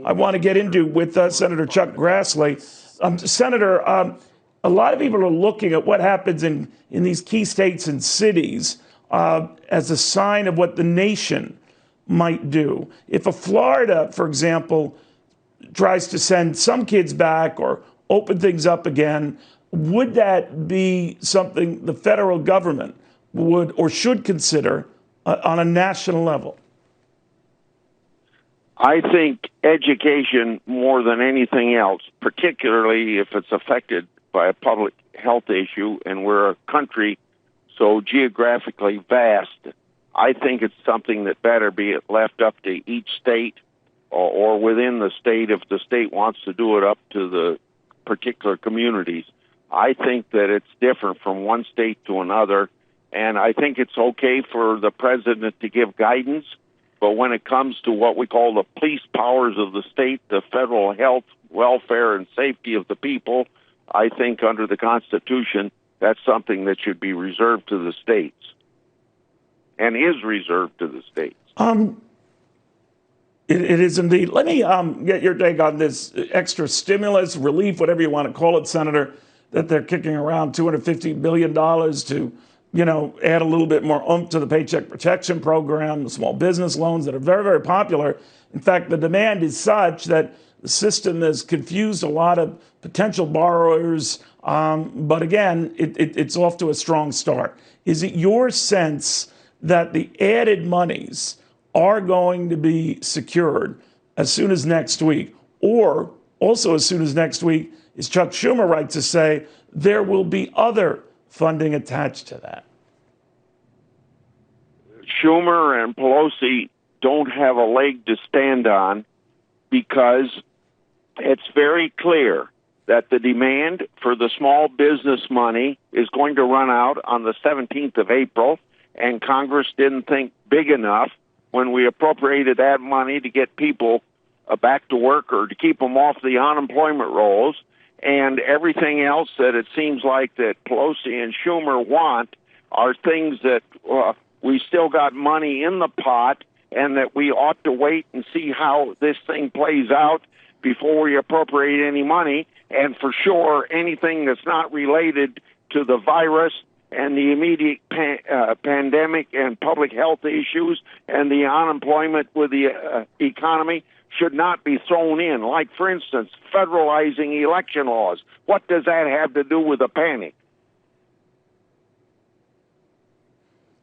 I want to get into with Senator Chuck Grassley. Senator, a lot of people are looking at what happens in these key states and cities as a sign of what the nation might do. If a Florida, for example, tries to send some kids back or open things up again, would that be something the federal government would or should consider on a national level? I think education more than anything else, particularly if it's affected by a public health issue and we're a country so geographically vast, I think it's something that better be left up to each state or within the state if the state wants to do it up to the particular communities. I think that it's different from one state to another, and I think it's okay for the president to give guidance, but when it comes to what we call the police powers of the state, the federal health, welfare, and safety of the people, I think under the Constitution, that's something that should be reserved to the states and is reserved to the states. It is indeed. Let me get your take on this extra stimulus, relief, whatever you want to call it, Senator, that they're kicking around $250 billion to, add a little bit more oomph to the Paycheck Protection Program, the small business loans that are very, very popular. In fact, the demand is such that the system has confused a lot of potential borrowers. But again, it's off to a strong start. Is it your sense that the added monies are going to be secured as soon as next week? Or also as soon as next week, is Chuck Schumer right to say there will be other funding attached to that? Schumer and Pelosi don't have a leg to stand on because it's very clear that the demand for the small business money is going to run out on the 17th of April, and Congress didn't think big enough when we appropriated that money to get people back to work or to keep them off the unemployment rolls, and everything else that it seems like that Pelosi and Schumer want are things that we still got money in the pot and that we ought to wait and see how this thing plays out before we appropriate any money. And for sure, anything that's not related to the virus and the immediate pandemic and public health issues and the unemployment with the economy should not be thrown in. Like, for instance, federalizing election laws. What does that have to do with a panic?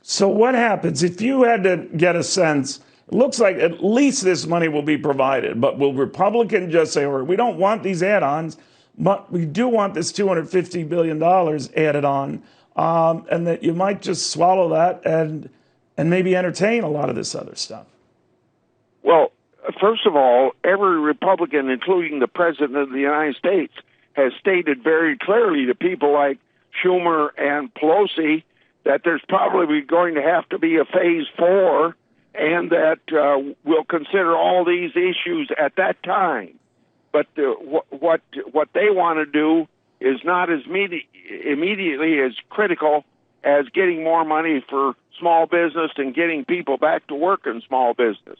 So what happens if you had to get a sense? It looks like at least this money will be provided, but will Republicans just say, all right, we don't want these add-ons, but we do want this $250 billion added on, and that you might just swallow that and maybe entertain a lot of this other stuff? Well, first of all, every Republican, including the President of the United States, has stated very clearly to people like Schumer and Pelosi that there's probably going to have to be a phase 4 and that we'll consider all these issues at that time. But what they want to do is not as immediately as critical as getting more money for small business and getting people back to work in small business.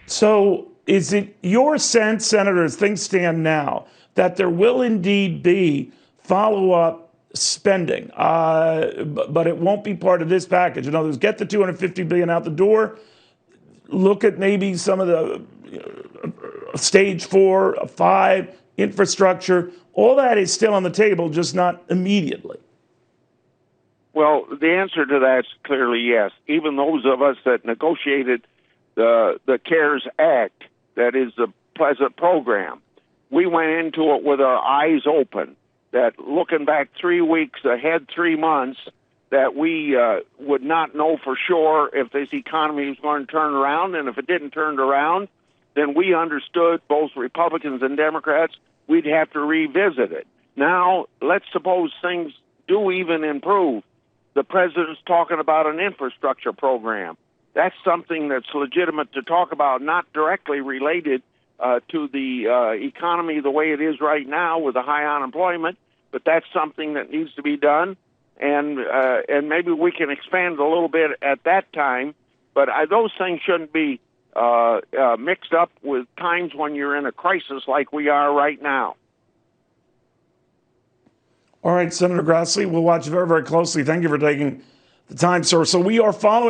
So is it your sense, Senator, as things stand now, that there will indeed be follow-up spending, but it won't be part of this package? In other words, get the $250 billion out the door, look at maybe some of the stage 4, 5 infrastructure. All that is still on the table, just not immediately. Well, the answer to that is clearly yes. Even those of us that negotiated the CARES Act, that is the present program, we went into it with our eyes open, that looking back 3 weeks ahead, 3 months, that we would not know for sure if this economy was going to turn around. And if it didn't turn around, then we understood, both Republicans and Democrats, we'd have to revisit it. Now, let's suppose things do even improve. The president's talking about an infrastructure program. That's something that's legitimate to talk about, not directly related to the economy the way it is right now with the high unemployment, but that's something that needs to be done, and maybe we can expand a little bit at that time. But those things shouldn't be mixed up with times when you're in a crisis like we are right now. All right, Senator Grassley, we'll watch very, very closely. Thank you for taking the time, sir. So we are following